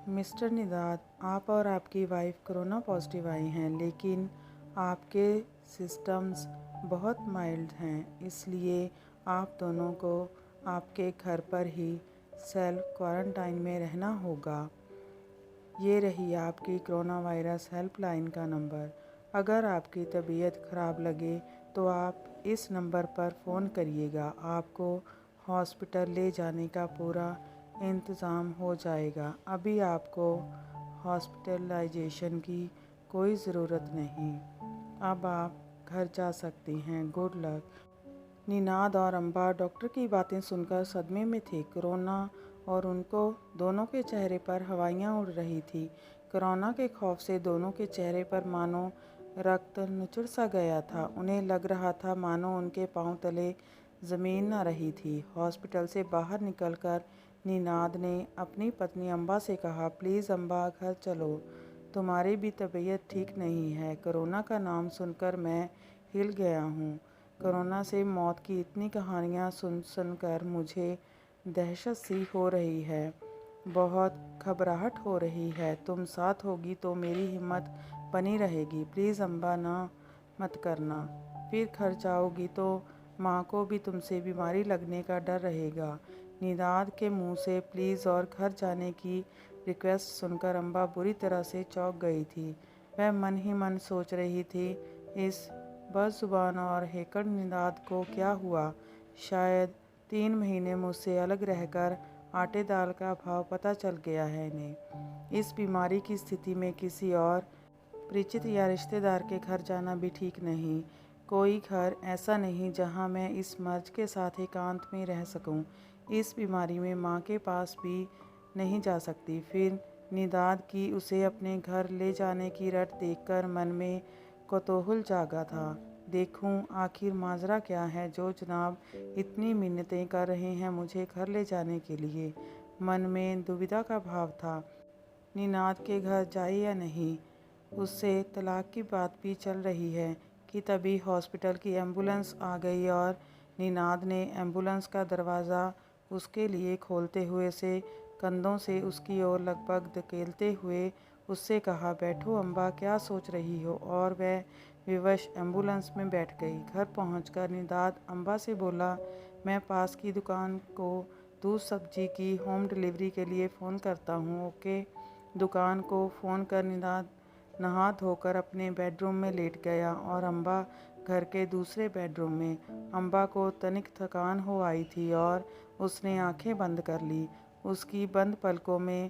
Mister निदाद, आप और आपकी वाइफ कोरोना पॉजिटिव आई हैं, लेकिन आपके सिस्टम्स बहुत माइल्ड हैं, इसलिए आप दोनों को आपके घर पर ही सेल्फ क्वारंटाइन में रहना होगा। ये रही आपकी कोरोना वायरस हेल्पलाइन का नंबर। अगर आपकी तबीयत ख़राब लगे तो आप इस नंबर पर फ़ोन करिएगा। आपको हॉस्पिटल ले जाने का पूरा इंतज़ाम हो जाएगा। अभी आपको हॉस्पिटलाइजेशन की कोई ज़रूरत नहीं। अब आप घर जा सकती हैं। Good luck. निनाद और अम्बा डॉक्टर की बातें सुनकर सदमे में थे। कोरोना और उनको दोनों के चेहरे पर हवाइयाँ उड़ रही थी। कोरोना के खौफ से दोनों के चेहरे पर मानो रक्त निचुड़ सा गया था। उन्हें लग रहा था मानो उनके पांव तले ज़मीन न रही थी। हॉस्पिटल से बाहर निकलकर निनाद ने अपनी पत्नी अम्बा से कहा, प्लीज़ अम्बा, घर चलो, तुम्हारी भी तबीयत ठीक नहीं है। कोरोना का नाम सुनकर मैं हिल गया हूँ। कोरोना से मौत की इतनी कहानियाँ सुनकर मुझे दहशत सी हो रही है। बहुत घबराहट हो रही है। तुम साथ होगी तो मेरी हिम्मत बनी रहेगी। प्लीज़ अम्बा, ना मत करना। फिर घर जाओगी तो माँ को भी तुमसे बीमारी लगने का डर रहेगा। निदाद के मुंह से प्लीज़ और घर जाने की रिक्वेस्ट सुनकर अम्बा बुरी तरह से चौंक गई थी। वह मन ही मन सोच रही थी, इस बदजुबान और हेकड़ निदाद को क्या हुआ? शायद 3 महीने मुझसे अलग रहकर आटे दाल का भाव पता चल गया है इन्हें। इस बीमारी की स्थिति में किसी और परिचित या रिश्तेदार के घर जाना भी ठीक नहीं। कोई घर ऐसा नहीं जहां मैं इस मर्ज के साथ एकांत में रह सकूं। इस बीमारी में माँ के पास भी नहीं जा सकती। फिर निदाद की उसे अपने घर ले जाने की रट देखकर मन में कौतूहल जागा था। देखूं आखिर माजरा क्या है जो जनाब इतनी मिन्नतें कर रहे हैं मुझे घर ले जाने के लिए। मन में दुविधा का भाव था, निनाद के घर जाए या नहीं। उससे तलाक की बात भी चल रही है कि तभी हॉस्पिटल की एम्बुलेंस आ गई और निनाद ने एम्बुलेंस का दरवाज़ा उसके लिए खोलते हुए से कंधों से उसकी ओर लगभग धकेलते हुए उससे कहा, बैठो अम्बा, क्या सोच रही हो? और वह विवश एम्बुलेंस में बैठ गई। घर पहुंचकर निदाद अम्बा से बोला, मैं पास की दुकान को दूध सब्जी की होम डिलीवरी के लिए फ़ोन करता हूँ। ओके। दुकान को फ़ोन कर निदाद नहा धोकर अपने बेडरूम में लेट गया और अम्बा घर के दूसरे बेडरूम में। अम्बा को तनिक थकान हो आई थी और उसने आंखें बंद कर ली। उसकी बंद पलकों में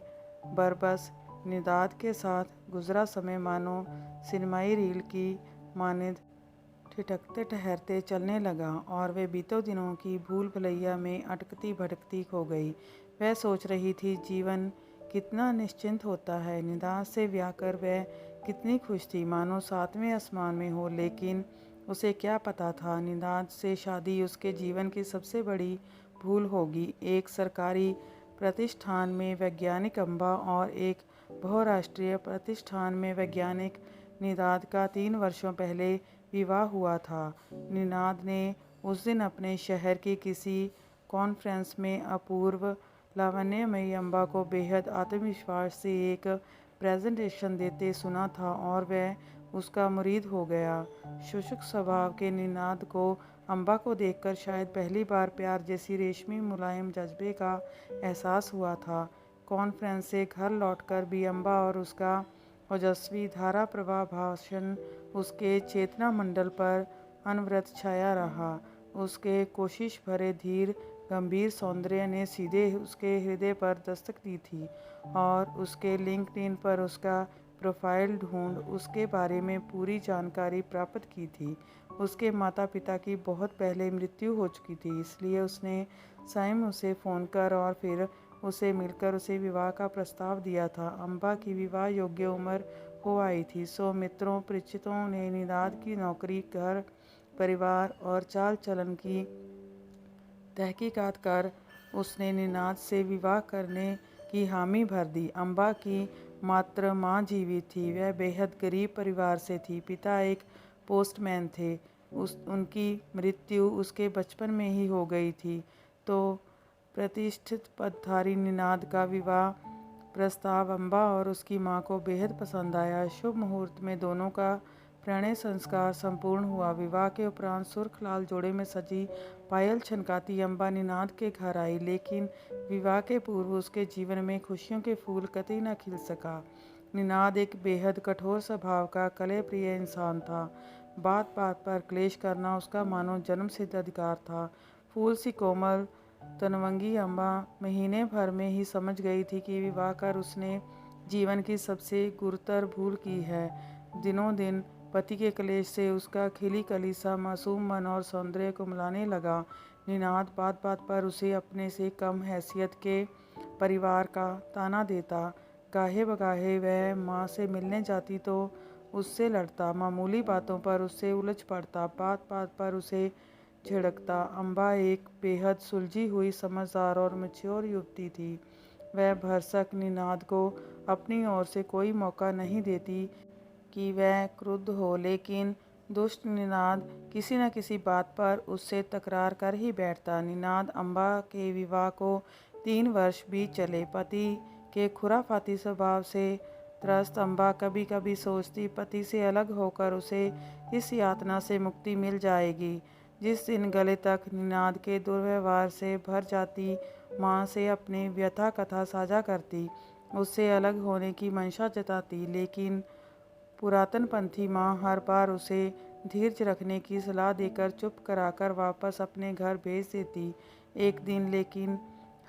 बरबस निदाद के साथ गुजरा समय मानो सिनेमाई रील की मानिंद ठिठकते ठहरते चलने लगा और वे बीतों दिनों की भूल भुलैया में अटकती भटकती खो गई। वह सोच रही थी, जीवन कितना निश्चिंत होता है। निदाद से ब्याह कर वह कितनी खुश थी, मानो 7वें आसमान में हो। लेकिन उसे क्या पता था, निदाद से शादी उसके जीवन की सबसे बड़ी भूल होगी। एक सरकारी प्रतिष्ठान में वैज्ञानिक अम्बा और एक बहुराष्ट्रीय प्रतिष्ठान में वैज्ञानिक निदाद का 3 वर्षों पहले विवाह हुआ था। निनाद ने उस दिन अपने शहर की किसी कॉन्फ्रेंस में अपूर्व लावण्यमयी अम्बा को बेहद आत्मविश्वास से एक प्रेजेंटेशन देते सुना था और वह उसका मुरीद हो गया। शुष्क स्वभाव के निनाद को अम्बा को देखकर शायद पहली बार प्यार जैसी रेशमी मुलायम जज्बे का एहसास हुआ था। कॉन्फ्रेंस से घर लौटकर भी अम्बा और उसका ओजस्वी धारा प्रवाह भाषण उसके चेतना मंडल पर अनवरत छाया रहा। उसके कोशिश भरे धीर गंभीर सौंदर्य ने सीधे उसके हृदय पर दस्तक दी थी और उसके लिंक्डइन पर उसका प्रोफाइल ढूंढ उसके बारे में पूरी जानकारी प्राप्त की थी। उसके माता पिता की बहुत पहले मृत्यु हो चुकी थी, इसलिए उसने स्वयं उसे फ़ोन कर और फिर उसे मिलकर उसे विवाह का प्रस्ताव दिया था। अम्बा की विवाह योग्य उम्र हो आई थी, सो मित्रों परिचितों ने निदाद की नौकरी, घर परिवार और चाल चलन की तहकीकात कर उसने निनाद से विवाह करने की हामी भर दी। अम्बा की मात्र माँ जीवित थी। वह बेहद गरीब परिवार से थी। पिता एक पोस्टमैन थे। उनकी मृत्यु उसके बचपन में ही हो गई थी। तो प्रतिष्ठित पदधारी निनाद का विवाह प्रस्ताव अम्बा और उसकी माँ को बेहद पसंद आया। शुभ मुहूर्त में दोनों का प्रणय संस्कार संपूर्ण हुआ। विवाह के उपरांत सुर्ख लाल जोड़े में सजी पायल छनकाती अम्बा निनाद के घर आई, लेकिन विवाह के पूर्व उसके जीवन में खुशियों के फूल कतई न खिल सका। निनाद एक बेहद कठोर स्वभाव का कलह प्रिय इंसान था। बात बात पर क्लेश करना उसका मानो जन्म सिद्ध अधिकार था। फूल सी कोमल तनवंगी अम्बा महीने भर में ही समझ गई थी कि विवाह कर उसने जीवन की सबसे गुरुतर भूल की है। दिनों दिन पति के क्लेश से उसका खिली कली सा मासूम मन और सौंदर्य को मिलाने लगा। निनाद बात बात पर उसे अपने से कम हैसियत के परिवार का ताना देता। गाहे बगाहे वह माँ से मिलने जाती तो उससे लड़ता, मामूली बातों पर उससे उलझ पड़ता, बात बात पर उसे झिड़कता। अम्बा एक बेहद सुलझी हुई, समझदार और मैच्योर युवती थी। वह भरसक निनाद को अपनी ओर से कोई मौका नहीं देती कि वह क्रुद्ध हो, लेकिन दुष्ट निनाद किसी न किसी बात पर उससे तकरार कर ही बैठता। निनाद अम्बा के विवाह को 3 वर्ष बीत चले। पति के खुराफाती स्वभाव से त्रस्त अम्बा कभी कभी सोचती पति से अलग होकर उसे इस यातना से मुक्ति मिल जाएगी। जिस दिन गले तक निनाद के दुर्व्यवहार से भर जाती, माँ से अपनी व्यथा कथा साझा करती, उससे अलग होने की मंशा जताती, लेकिन पुरातनपंथी माँ हर बार उसे धीरज रखने की सलाह देकर चुप कराकर वापस अपने घर भेज देती। एक दिन लेकिन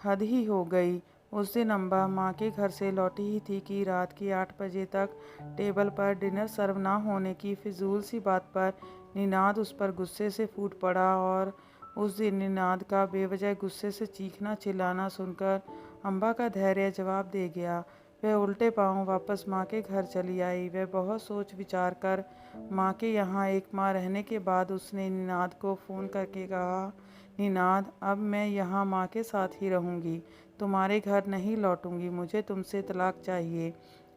हद ही हो गई। उस दिन अम्बा माँ के घर से लौटी ही थी कि रात के 8 बजे तक टेबल पर डिनर सर्व ना होने की फिजूल सी बात पर निनाद उस पर गुस्से से फूट पड़ा। और उस दिन निनाद का बेवजह गुस्से से चीखना चिल्लाना सुनकर अम्बा का धैर्य जवाब दे गया। वह उल्टे पांव वापस माँ के घर चली आई। वह बहुत सोच विचार कर माँ के यहाँ एक माह रहने के बाद उसने निनाद को फ़ोन करके कहा, निनाद, अब मैं यहाँ माँ के साथ ही रहूँगी, तुम्हारे घर नहीं लौटूंगी, मुझे तुमसे तलाक चाहिए।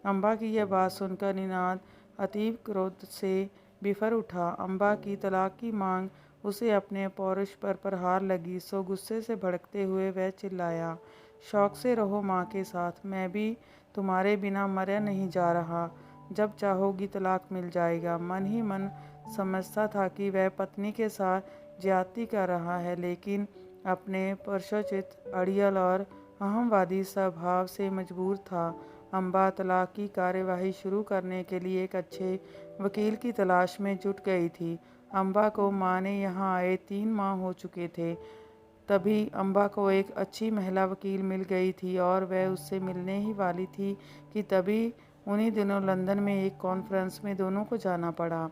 अम्बा की यह बात सुनकर निनाद अतीव क्रोध से बिफर उठा। अम्बा की तलाक की मांग उसे अपने पौरुष पर प्रहार लगी, सो गुस्से से भड़कते हुए वह चिल्लाया, शौक से रहो माँ के साथ, मैं भी तुम्हारे बिना मरा नहीं जा रहा, जब चाहोगी तलाक मिल जाएगा। मन ही मन समझता था कि वह पत्नी के साथ ज्यादती कर रहा है, लेकिन अपने परशोचित, अड़ियल और अहमवादी स्वभाव से मजबूर था। अम्बा तलाक की कार्यवाही शुरू करने के लिए एक अच्छे वकील की तलाश में जुट गई थी। अम्बा को माँ ने यहाँ आए 3 माह हो चुके थे। तभी अम्बा को एक अच्छी महिला वकील मिल गई थी और वह उससे मिलने ही वाली थी कि तभी उन्हीं दिनों लंदन में एक कॉन्फ्रेंस में दोनों को जाना पड़ा।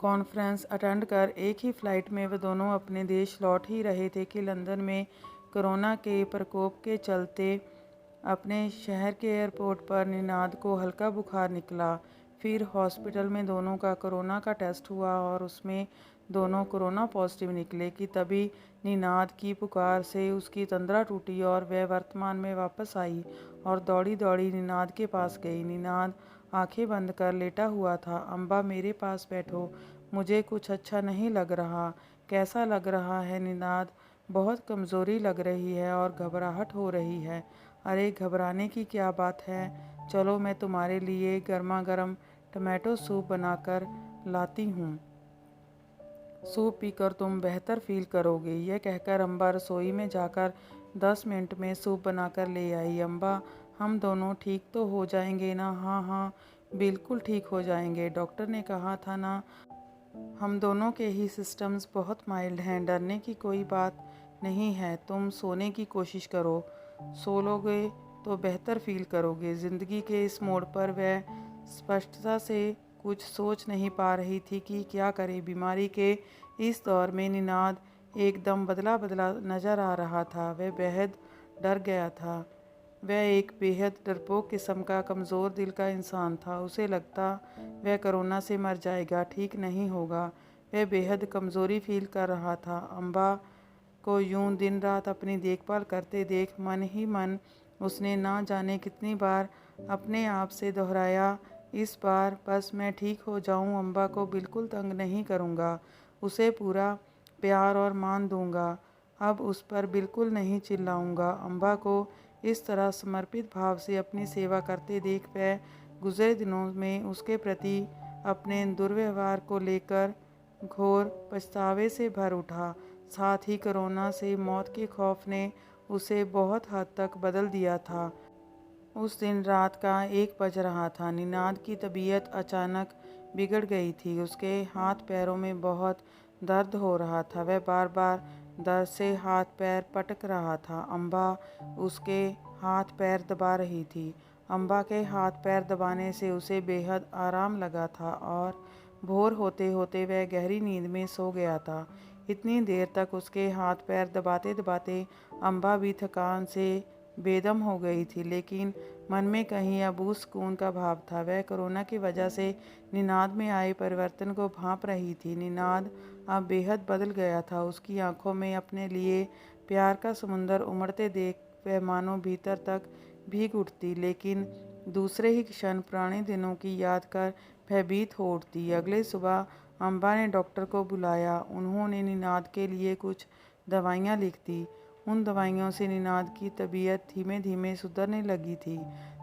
कॉन्फ्रेंस अटेंड कर एक ही फ्लाइट में वे दोनों अपने देश लौट ही रहे थे कि लंदन में कोरोना के प्रकोप के चलते अपने शहर के एयरपोर्ट पर निनाद को हल्का बुखार निकला। फिर हॉस्पिटल में दोनों का कोरोना का टेस्ट हुआ और उसमें दोनों कोरोना पॉजिटिव निकले कि तभी निनाद की पुकार से उसकी तंद्रा टूटी और वह वर्तमान में वापस आई और दौड़ी दौड़ी निनाद के पास गई। निनाद आंखें बंद कर लेटा हुआ था। अम्बा, मेरे पास बैठो, मुझे कुछ अच्छा नहीं लग रहा। कैसा लग रहा है निनाद? बहुत कमज़ोरी लग रही है और घबराहट हो रही है। अरे घबराने की क्या बात है, चलो मैं तुम्हारे लिए गर्मा गर्म टमाटो सूप बनाकर लाती हूँ, सूप पीकर तुम बेहतर फील करोगे। यह कहकर अम्बा रसोई में जाकर 10 मिनट में सूप बनाकर ले आई। अम्बा, हम दोनों ठीक तो हो जाएंगे ना? हाँ हाँ, बिल्कुल ठीक हो जाएंगे, डॉक्टर ने कहा था ना। हम दोनों के ही सिस्टम्स बहुत माइल्ड हैं, डरने की कोई बात नहीं है। तुम सोने की कोशिश करो, सो लोगे तो बेहतर फील करोगे। ज़िंदगी के इस मोड़ पर वह स्पष्टता से कुछ सोच नहीं पा रही थी कि क्या करे। बीमारी के इस दौर में निनाद एकदम बदला बदला नज़र आ रहा था। वह बेहद डर गया था। वह एक बेहद डरपोक किस्म का कमज़ोर दिल का इंसान था। उसे लगता वह कोरोना से मर जाएगा, ठीक नहीं होगा। वह बेहद कमज़ोरी फील कर रहा था। अम्बा को यूं दिन रात अपनी देखभाल करते देख मन ही मन उसने ना जाने कितनी बार अपने आप से दोहराया, इस बार बस मैं ठीक हो जाऊं, अम्बा को बिल्कुल तंग नहीं करूंगा, उसे पूरा प्यार और मान दूंगा, अब उस पर बिल्कुल नहीं चिल्लाऊंगा। अम्बा को इस तरह समर्पित भाव से अपनी सेवा करते देख वह गुजरे दिनों में उसके प्रति अपने दुर्व्यवहार को लेकर घोर पछतावे से भर उठा। साथ ही कोरोना से मौत के खौफ ने उसे बहुत हद तक बदल दिया था। उस दिन रात का 1 बज रहा था। निनाद की तबीयत अचानक बिगड़ गई थी। उसके हाथ पैरों में बहुत दर्द हो रहा था। वह बार बार दर्द से हाथ पैर पटक रहा था। अम्बा उसके हाथ पैर दबा रही थी। अम्बा के हाथ पैर दबाने से उसे बेहद आराम लगा था और भोर होते होते वह गहरी नींद में सो गया था। इतनी देर तक उसके हाथ पैर दबाते दबाते अम्बा भी थकान से बेदम हो गई थी, लेकिन मन में कहीं अबूझ सुकून का भाव था। वह कोरोना की वजह से निनाद में आए परिवर्तन को भांप रही थी। निनाद अब बेहद बदल गया था। उसकी आंखों में अपने लिए प्यार का समुंदर उमड़ते देख वह मानो भीतर तक भीग उठती, लेकिन दूसरे ही क्षण पुराने दिनों की याद कर भयभीत हो उठती। अगले सुबह अम्बा ने डॉक्टर को बुलाया। उन्होंने निनाद के लिए कुछ दवाइयाँ लिख दी। उन दवाइयों से निनाद की तबीयत धीमे धीमे सुधरने लगी थी।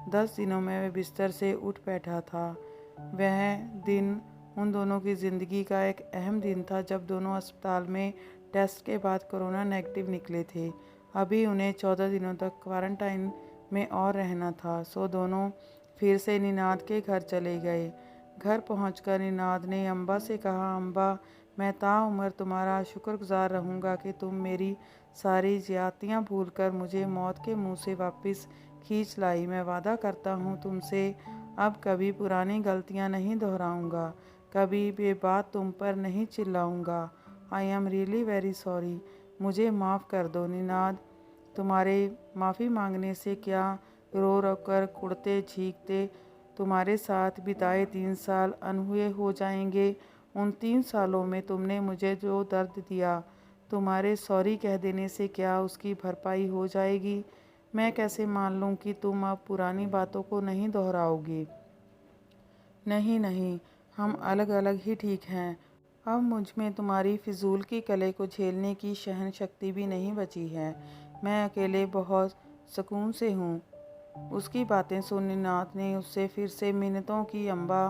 10 दिनों में वह बिस्तर से उठ बैठा था। वह दिन उन दोनों की ज़िंदगी का एक अहम दिन था जब दोनों अस्पताल में टेस्ट के बाद कोरोना नेगेटिव निकले थे। अभी उन्हें 14 दिनों तक क्वारंटाइन में और रहना था। सो दोनों फिर से निनाद के घर चले गए। घर पहुंचकर निनाद ने अम्बा से कहा, अम्बा, मैं ताउम्र तुम्हारा शुक्रगुजार रहूँगा कि तुम मेरी सारी ज्यादतियाँ भूलकर मुझे मौत के मुंह से वापस खींच लाई। मैं वादा करता हूँ तुमसे अब कभी पुरानी गलतियाँ नहीं दोहराऊँगा, कभी बेबात तुम पर नहीं चिल्लाऊँगा। I am really very sorry. मुझे माफ़ कर दो। निनाद, तुम्हारे माफ़ी मांगने से क्या, रो रो कर कुड़ते झींकते तुम्हारे साथ बिताए 3 साल अनहुए हो जाएंगे। उन 3 सालों में तुमने मुझे जो दर्द दिया, तुम्हारे सॉरी कह देने से क्या उसकी भरपाई हो जाएगी? मैं कैसे मान लूँ कि तुम अब पुरानी बातों को नहीं दोहराओगी? नहीं नहीं, हम अलग अलग ही ठीक हैं। अब मुझ में तुम्हारी फिजूल की कले को झेलने की सहन शक्ति भी नहीं बची है। मैं अकेले बहुत सुकून से हूँ। उसकी बातें सुन निनाद ने उससे फिर से मिन्नतों की, अम्बा,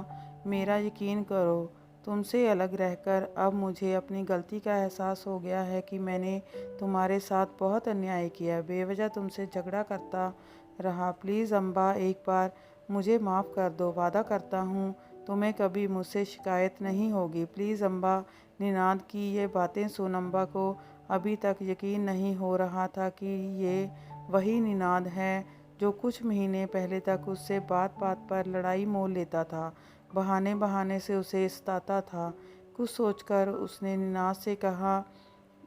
मेरा यकीन करो, तुमसे अलग रहकर अब मुझे अपनी गलती का एहसास हो गया है कि मैंने तुम्हारे साथ बहुत अन्याय किया, बेवजह तुमसे झगड़ा करता रहा। प्लीज़ अम्बा, एक बार मुझे माफ़ कर दो। वादा करता हूँ तुम्हें कभी मुझसे शिकायत नहीं होगी। प्लीज़ अम्बा। निनाद की ये बातें सुन अम्बा को अभी तक यकीन नहीं हो रहा था कि ये वही निनाद है जो कुछ महीने पहले तक उससे बात बात पर लड़ाई मोल लेता था, बहाने बहाने से उसे सताता था। कुछ सोचकर उसने निनाद से कहा,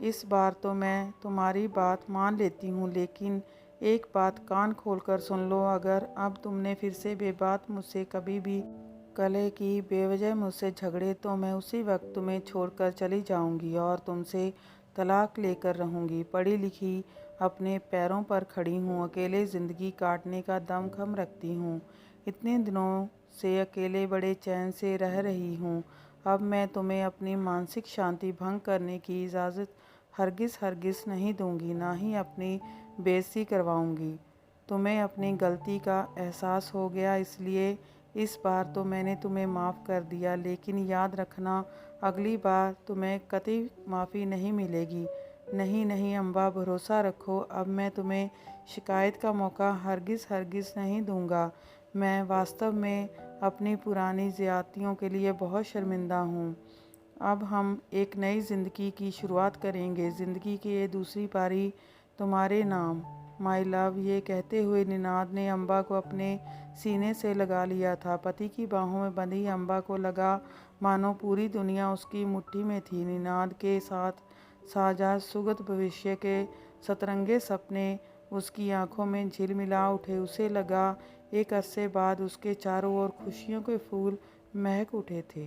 इस बार तो मैं तुम्हारी बात मान लेती हूँ, लेकिन एक बात कान खोलकर सुन लो। अगर अब तुमने फिर से बेबात मुझसे कभी भी कलह की, बेवजह मुझसे झगड़े, तो मैं उसी वक्त तुम्हें छोड़कर चली जाऊंगी और तुमसे तलाक लेकर रहूंगी। पढ़ी लिखी, अपने पैरों पर खड़ी हूँ, अकेले ज़िंदगी काटने का दमखम रखती हूँ। इतने दिनों से अकेले बड़े चैन से रह रही हूँ। अब मैं तुम्हें अपनी मानसिक शांति भंग करने की इजाज़त हरगिज़ हरगिज़ नहीं दूंगी, ना ही अपनी बेइज्जती करवाऊंगी। तुम्हें अपनी गलती का एहसास हो गया, इसलिए इस बार तो मैंने तुम्हें माफ़ कर दिया, लेकिन याद रखना अगली बार तुम्हें कतई माफ़ी नहीं मिलेगी। नहीं नहीं अम्बा, भरोसा रखो, अब मैं तुम्हें शिकायत का मौका हरगिज़ हरगिज़ नहीं दूंगा। मैं वास्तव में अपनी पुरानी ज़्यादतियों के लिए बहुत शर्मिंदा हूँ। अब हम एक नई ज़िंदगी की शुरुआत करेंगे। ज़िंदगी की ये दूसरी पारी तुम्हारे नाम, माई लव। ये कहते हुए निनाद ने अम्बा को अपने सीने से लगा लिया था। पति की बाहों में बंधी अम्बा को लगा मानो पूरी दुनिया उसकी मुट्ठी में थी। निनाद के साथ साझा सुगत भविष्य के सतरंगे सपने उसकी आंखों में झिलमिला उठे। उसे लगा एक अरसे बाद उसके चारों ओर खुशियों के फूल महक उठे थे।